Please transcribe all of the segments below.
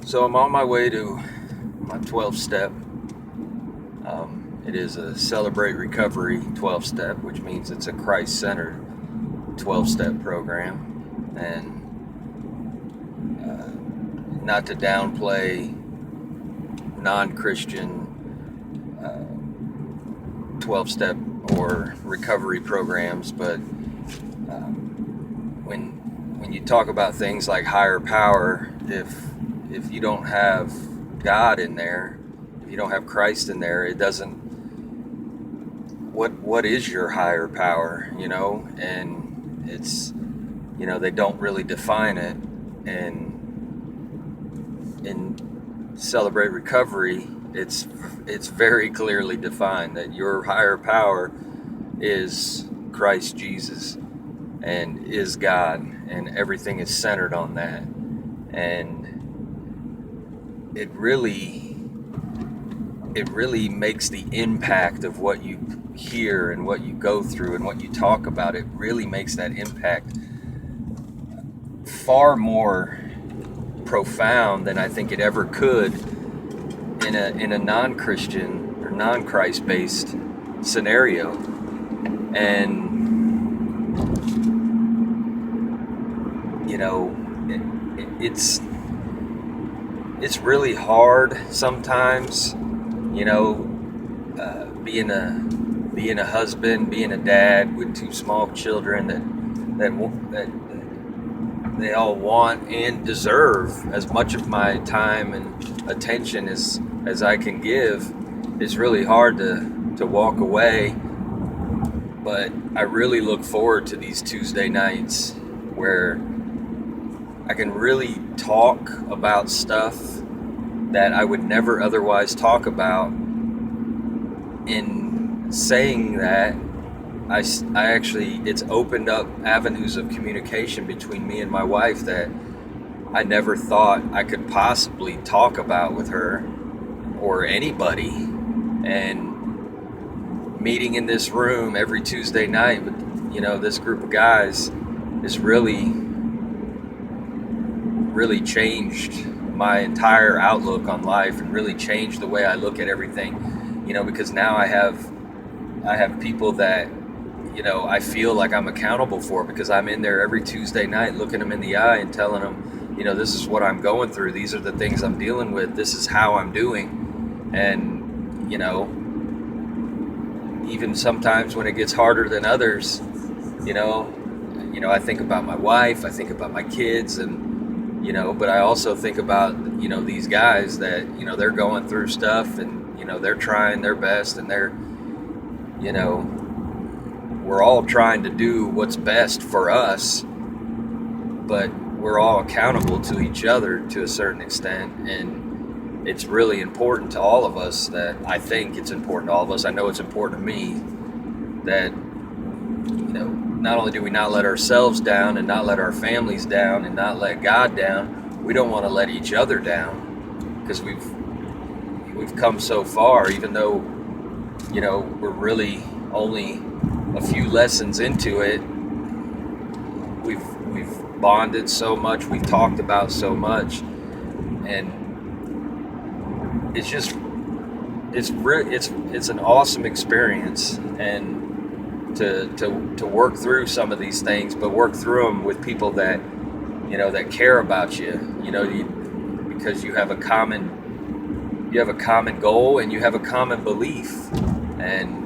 So I'm on my way to my 12 step. It is a Celebrate Recovery 12 step, which means it's a Christ centered 12 step program. And not to downplay non Christian 12 step or recovery programs, but when you talk about things like higher power, if you don't have God in there, if you don't have Christ in there, it doesn't. What is your higher power? And it's they don't really define it. And in Celebrate Recovery, it's very clearly defined that your higher power is Christ Jesus and is God, and everything is centered on that. And it really makes the impact of what you hear and what you go through and what you talk about. It really makes that impact far more profound than I think it ever could in a non-Christian or non-Christ based scenario. And it's really hard sometimes, being a husband, being a dad with two small children that they all want and deserve as much of my time and attention as I can give. It's really hard to walk away, but I really look forward to these Tuesday nights where I can really talk about stuff that I would never otherwise talk about. In saying that, I actually, it's opened up avenues of communication between me and my wife that I never thought I could possibly talk about with her or anybody. And meeting in this room every Tuesday night with, this group of guys is really changed my entire outlook on life and really changed the way I look at everything, because now I have people that, I feel like I'm accountable for, because I'm in there every Tuesday night looking them in the eye and telling them, this is what I'm going through. These are the things I'm dealing with. This is how I'm doing. And, even sometimes when it gets harder than others, I think about my wife, I think about my kids, and but I also think about, these guys that, they're going through stuff, and, they're trying their best, and they're, we're all trying to do what's best for us, but we're all accountable to each other to a certain extent. And it's really important to all of us, that I think it's important to all of us. I know it's important to me that, not only do we not let ourselves down and not let our families down and not let God down, we don't want to let each other down, because we've come so far, even though, we're really only a few lessons into it. We've bonded so much, we've talked about so much, and it's an awesome experience. And to work through some of these things, but work through them with people that, that care about you, because you have a common goal and you have a common belief. And,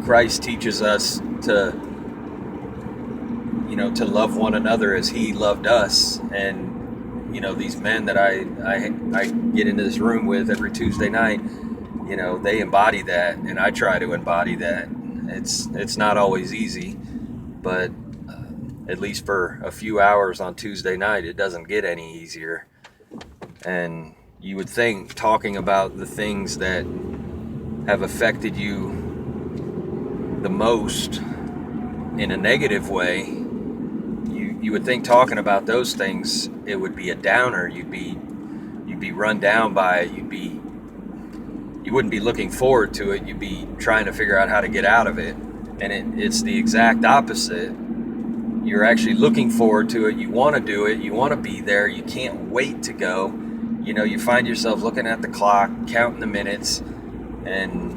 Christ teaches us to love one another as he loved us. And, these men that I get into this room with every Tuesday night, they embody that, and I try to embody that. It's not always easy, but at least for a few hours on Tuesday night, it doesn't get any easier. And you would think, talking about the things that have affected you the most in a negative way, you would think talking about those things, it would be a downer. You'd be run down by it. You wouldn't be looking forward to it. You'd be trying to figure out how to get out of it. And it's the exact opposite. you're actually looking forward to it. You want to do it. You want to be there. You can't wait to go. You find yourself looking at the clock, counting the minutes, and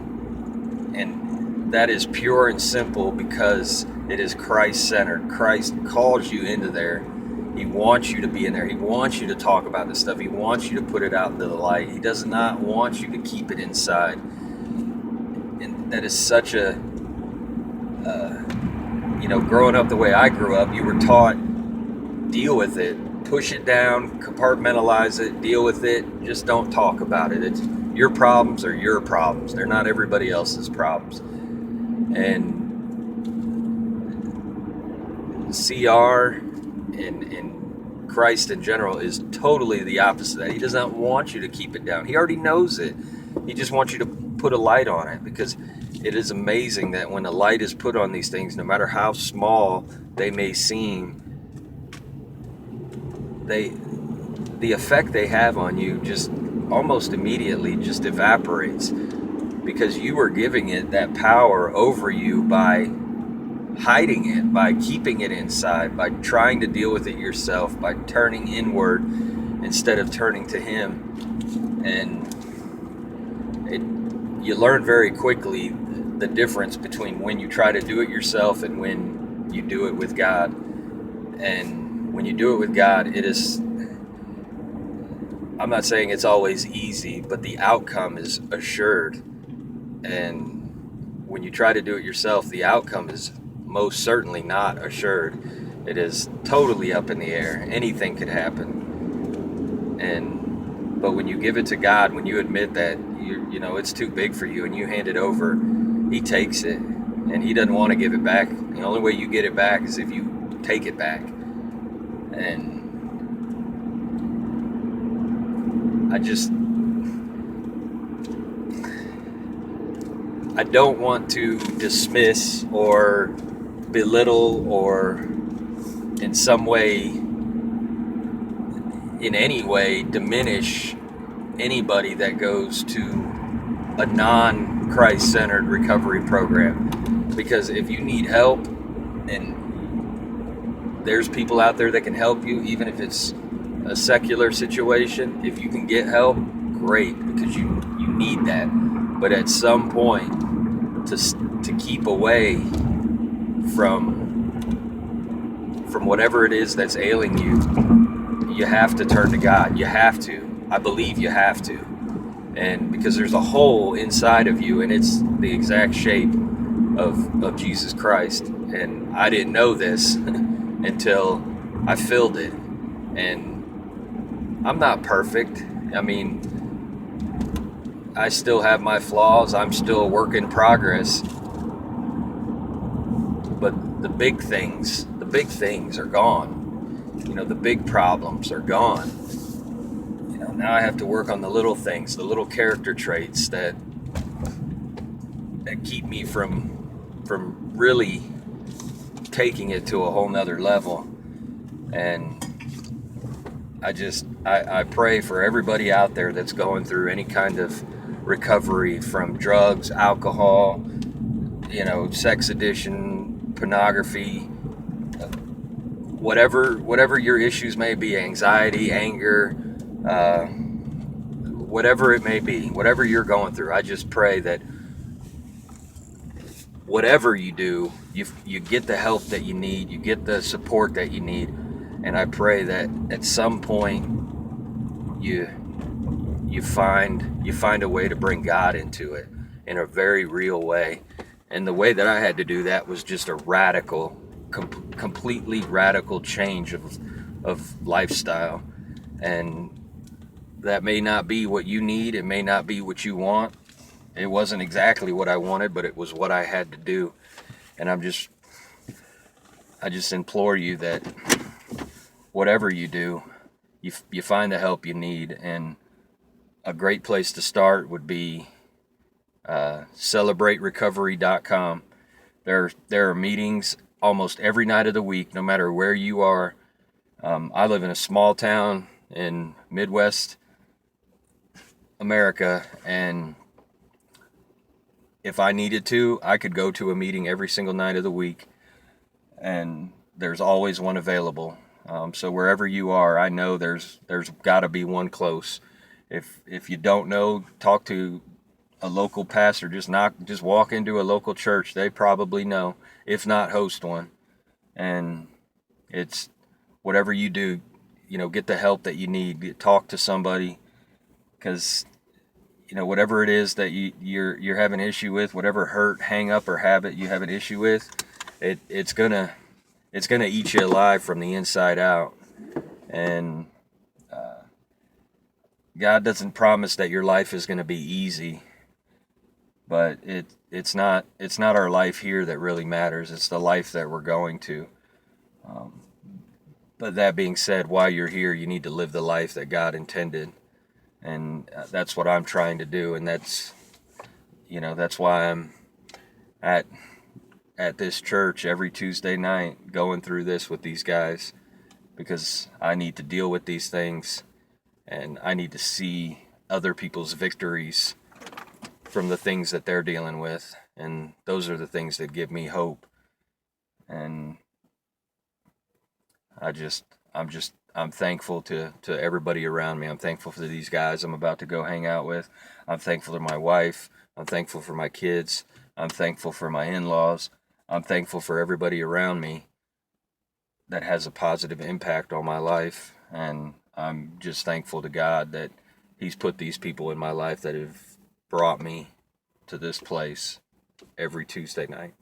that is pure and simple because it is Christ-centered. Christ calls you into there. He wants you to be in there. He wants you to talk about this stuff. He wants you to put it out into the light. He does not want you to keep it inside. And that is such a, growing up the way I grew up, you were taught, deal with it, push it down, compartmentalize it, deal with it, just don't talk about it. It's your problems are your problems. They're not everybody else's problems. And CR and Christ in general is totally the opposite of that. He does not want you to keep it down. He already knows it. He just wants you to put a light on it, because it is amazing that when a light is put on these things, no matter how small they may seem, the effect they have on you just almost immediately just evaporates, because you are giving it that power over you by hiding it, by keeping it inside, by trying to deal with it yourself, by turning inward instead of turning to Him. And you learn very quickly the difference between when you try to do it yourself and when you do it with God. And when you do it with God, it is, I'm not saying it's always easy, but the outcome is assured. And when you try to do it yourself, the outcome is most certainly not assured. It is totally up in the air. Anything could happen. But when you give it to God, when you admit that it's too big for you and you hand it over, He takes it, and He doesn't want to give it back. The only way you get it back is if you take it back. And I don't want to dismiss or belittle or in some way, in any way, diminish anybody that goes to a non-Christ-centered recovery program. Because if you need help, and there's people out there that can help you, even if it's a secular situation, if you can get help, great, because you need that. But at some point, to keep away from whatever it is that's ailing you, you have to turn to God. You have to. I believe you have to. And because there's a hole inside of you, and it's the exact shape of Jesus Christ. And I didn't know this until I filled it. And I'm not perfect. I mean, I still have my flaws. I'm still a work in progress. But the big things are gone. The big problems are gone. Now I have to work on the little things, the little character traits that keep me from really taking it to a whole nother level. And I pray for everybody out there that's going through any kind of recovery from drugs, alcohol, sex addiction, pornography, whatever your issues may be, anxiety, anger, whatever it may be, whatever you're going through. I just pray that whatever you do, you get the help that you need, you get the support that you need. And I pray that at some point you find a way to bring God into it in a very real way. And the way that I had to do that was just a radical, completely radical change of lifestyle. And that may not be what you need. It may not be what you want. It wasn't exactly what I wanted, but it was what I had to do. And I just implore you that whatever you do, you find the help you need. And a great place to start would be celebraterecovery.com. There are meetings almost every night of the week, no matter where you are. I live in a small town in Midwest America, and if I needed to, I could go to a meeting every single night of the week. And there's always one available. So wherever you are, I know there's got to be one close. If you don't know, talk to a local pastor. Just walk into a local church. They probably know. If not, host one. And it's whatever you do, get the help that you need. Talk to somebody, because whatever it is that you're having an issue with, whatever hurt, hang up, or habit you have an issue with, it's gonna eat you alive from the inside out. And God doesn't promise that your life is gonna be easy, but it's not our life here that really matters. It's the life that we're going to. But that being said, while you're here, you need to live the life that God intended, and that's what I'm trying to do. And that's why I'm at this church every Tuesday night going through this with these guys, because I need to deal with these things, and I need to see other people's victories from the things that they're dealing with, and those are the things that give me hope. And I'm thankful to everybody around me. I'm thankful for these guys I'm about to go hang out with. I'm thankful to my wife. I'm thankful for my kids. I'm thankful for my in-laws. I'm thankful for everybody around me that has a positive impact on my life. And I'm just thankful to God that He's put these people in my life that have brought me to this place every Tuesday night.